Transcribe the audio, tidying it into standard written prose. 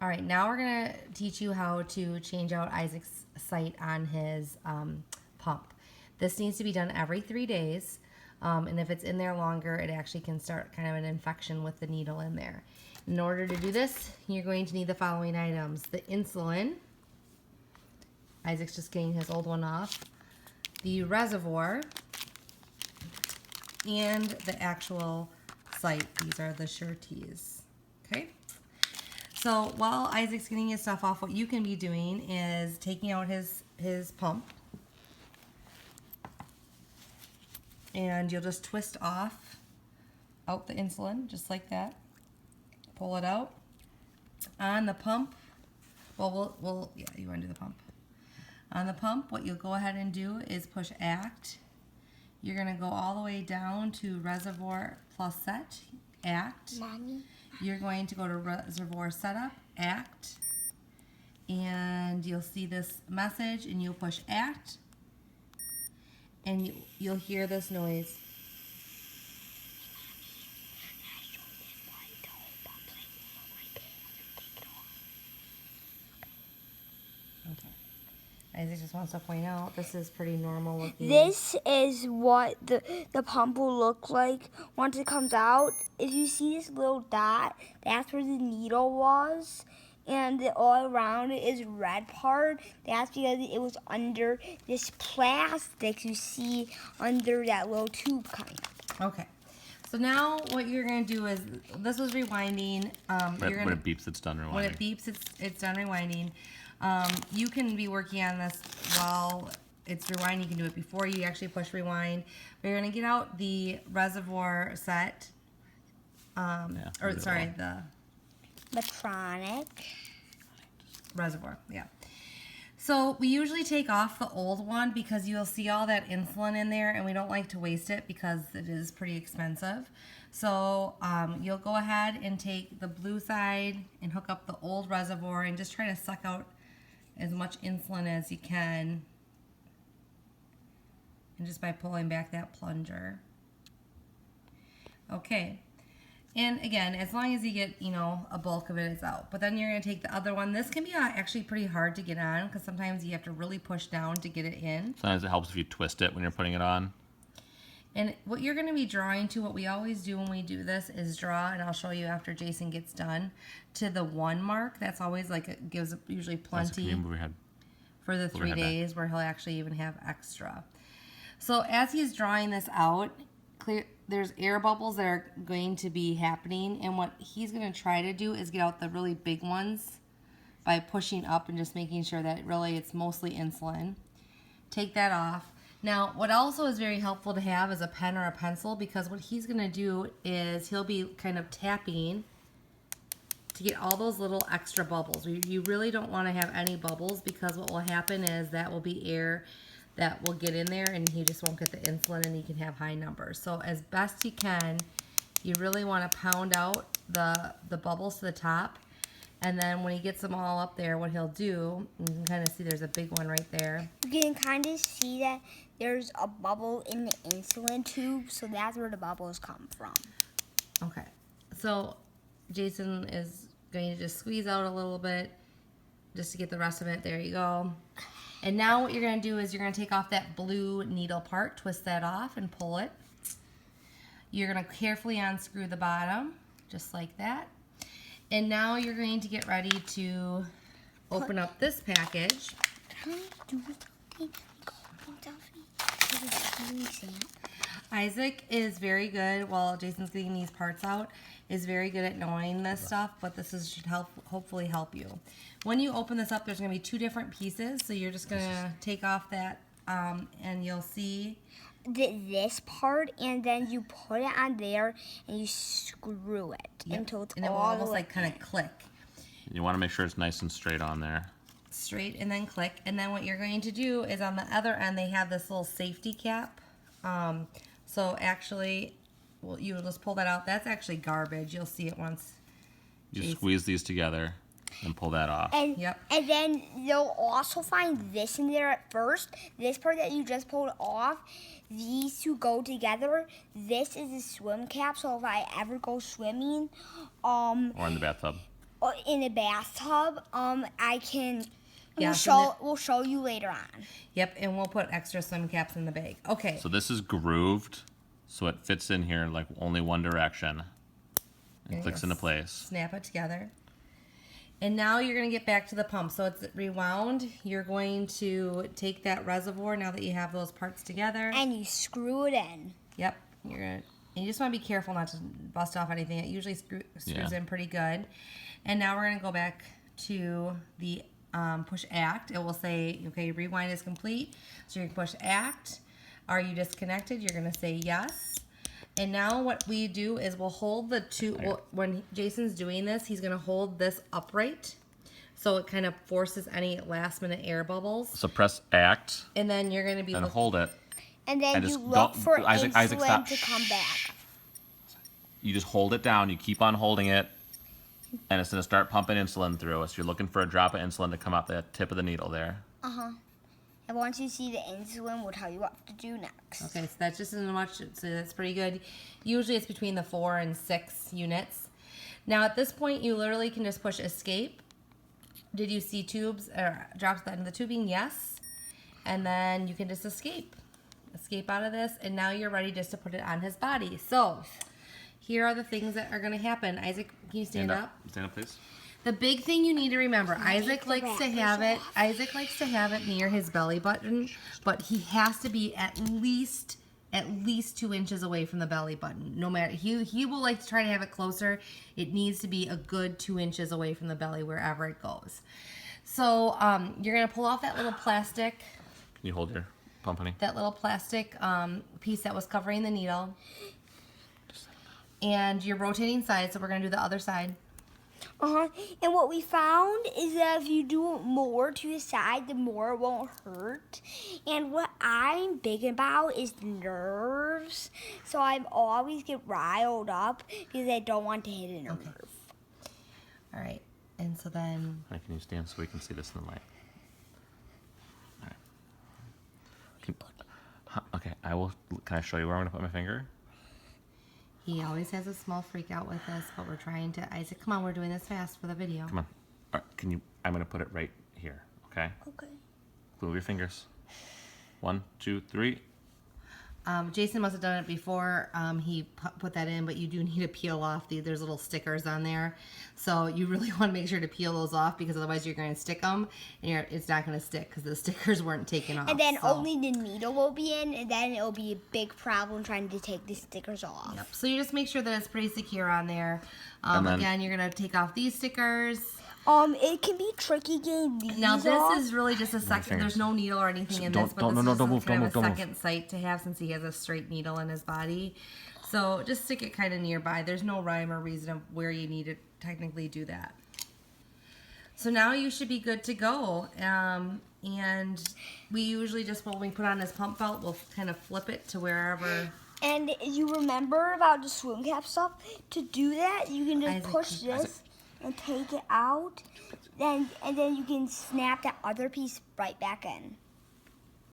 All right, now we're going to teach you how to change out Isaac's sight on his pump. This needs to be done every 3 days, and if it's in there longer, it actually can start kind of an infection with the needle in there. In order to do this, you're going to need the following items. The insulin. Isaac's just getting his old one off. The reservoir. And the actual sight. These are the sureties. Okay? So while Isaac's getting his stuff off, what you can be doing is taking out his pump. And you'll just twist off out the insulin, just like that. Pull it out. On the pump, well, yeah, you want to do the pump. On the pump, what you'll go ahead and do is push act. You're going to go all the way down to reservoir plus set, act. Mommy. You're going to go to reservoir setup, act. And you'll see this message and you'll push act. And you'll hear this noise. Okay. Isaac just wants to point out this is pretty normal looking. This is what the pump will look like once it comes out. If you see this little dot, that's where the needle was. And all around it is red part. That's because it was under this plastic you see under that little tube coming up. Okay. So now what you're going to do is, this was rewinding. When it beeps, it's done rewinding. When it beeps, it's done rewinding. You can be working on this while it's rewinding. You can do it before you actually push rewind. But you're going to get out the reservoir set. The Medtronic. reservoir, yeah. So we usually take off the old one because you'll see all that insulin in there, and we don't like to waste it because it is pretty expensive. So you'll go ahead and take the blue side and hook up the old reservoir and just try to suck out as much insulin as you can. And just by pulling back that plunger. Okay. And again, as long as you get, a bulk of it is out. But then you're going to take the other one. This can be actually pretty hard to get on because sometimes you have to really push down to get it in. Sometimes it helps if you twist it when you're putting it on. And what you're going to be drawing to, what we always do when we do this is draw, and I'll show you after Jason gets done, to the 1 mark. That's always it gives usually plenty for the 3 days where he'll actually even have extra. So as he's drawing this out, there's air bubbles that are going to be happening, and what he's going to try to do is get out the really big ones by pushing up and just making sure that really it's mostly insulin. Take that off. Now, what also is very helpful to have is a pen or a pencil, because what he's going to do is he'll be kind of tapping to get all those little extra bubbles. You really don't want to have any bubbles, because what will happen is that will be air that will get in there and he just won't get the insulin and he can have high numbers. So as best you can, you really want to pound out the bubbles to the top. And then when he gets them all up there, what he'll do, you can kind of see there's a big one right there. You can kind of see that there's a bubble in the insulin tube, so that's where the bubbles come from. Okay, so Jason is going to just squeeze out a little bit just to get the rest of it. There you go. And now what you're going to do is you're going to take off that blue needle part, twist that off and pull it. You're going to carefully unscrew the bottom, just like that. And now you're going to get ready to open up this package. Can I do something? Isaac is very good, while Jason's getting these parts out, is very good at knowing this stuff, but this should hopefully help you. When you open this up, there's going to be 2 different pieces, so you're just going to take off that, and you'll see this part, and then you put it on there, and you screw it until it's and it will all almost like kind of click. You want to make sure it's nice and straight on there. Straight and then click, and then what you're going to do is on the other end they have this little safety cap. So actually, you will just pull that out. That's actually garbage. You'll see it once. You squeeze these together and pull that off. And, Yep. And then you'll also find this in there at first. This part that you just pulled off, these 2 go together. This is a swim cap, so if I ever go swimming, Or in the bathtub. in a bathtub. I can. Yeah, We'll show you later on. Yep, and we'll put extra swim caps in the bag. Okay. So this is grooved, so it fits in here like only one direction. It clicks into place. Snap it together. And now you're going to get back to the pump. So it's rewound. You're going to take that reservoir now that you have those parts together. And you screw it in. Yep. And you just want to be careful not to bust off anything. It usually screws in pretty good. And now we're going to go back to the push act. It will say, okay, rewind is complete. So you can push act. Are you disconnected? You're going to say yes. And now what we do is we'll hold the two, when Jason's doing this, he's going to hold this upright. So it kind of forces any last minute air bubbles. So press act. And then you're going to be and hold it. And then you look for insulin to come back. You just hold it down. You keep on holding it. And it's going to start pumping insulin through it. So you're looking for a drop of insulin to come out the tip of the needle there. Uh-huh. And once you see the insulin, we'll tell you what to do next. Okay, so that's just as much, so that's pretty good. Usually it's between the 4 and 6 units. Now at this point, you literally can just push escape. Did you see tubes or drops at the end of the tubing? Yes. And then you can just escape out of this. And now you're ready just to put it on his body. So here are the things that are going to happen. Isaac, can you stand up? Stand up, please. The big thing you need to remember, Isaac likes to have it near his belly button, but he has to be at least 2 inches away from the belly button. No matter, he will like to try to have it closer. It needs to be a good 2 inches away from the belly wherever it goes. So you're gonna pull off that little plastic. Can you hold your pump, honey? That little plastic piece that was covering the needle. And you're rotating sides, so we're gonna do the other side. And what we found is that if you do it more to the side, the more it won't hurt. And what I'm big about is nerves. So I always get riled up because I don't want to hit a nerve. All right. And so then... Can you stand so we can see this in the light? All right. Okay, can I show you where I'm going to put my finger? He always has a small freak out with this, but we're trying to... Isaac, come on, we're doing this fast for the video. Come on. All right, I'm going to put it right here, okay? Okay. Move your fingers. 1, 2, 3. Jason must have done it before he put that in, but you do need to peel off there's little stickers on there. So you really want to make sure to peel those off because otherwise you're going to stick them and it's not going to stick because the stickers weren't taken off. And then only the needle will be in, and then it'll be a big problem trying to take the stickers off. Yep. So you just make sure that it's pretty secure on there. Again, you're going to take off these stickers. It can be tricky getting these Now this off. is really just a second. There's no needle or anything in this, but this is kind of a second site to have since he has a straight needle in his body. So just stick it kind of nearby. There's no rhyme or reason of where you need to technically do that. So now you should be good to go. And we usually just, when we put on his pump belt, we'll kind of flip it to wherever. And you remember about the swim cap stuff? To do that, you can just push this and take it out, and then you can snap that other piece right back in.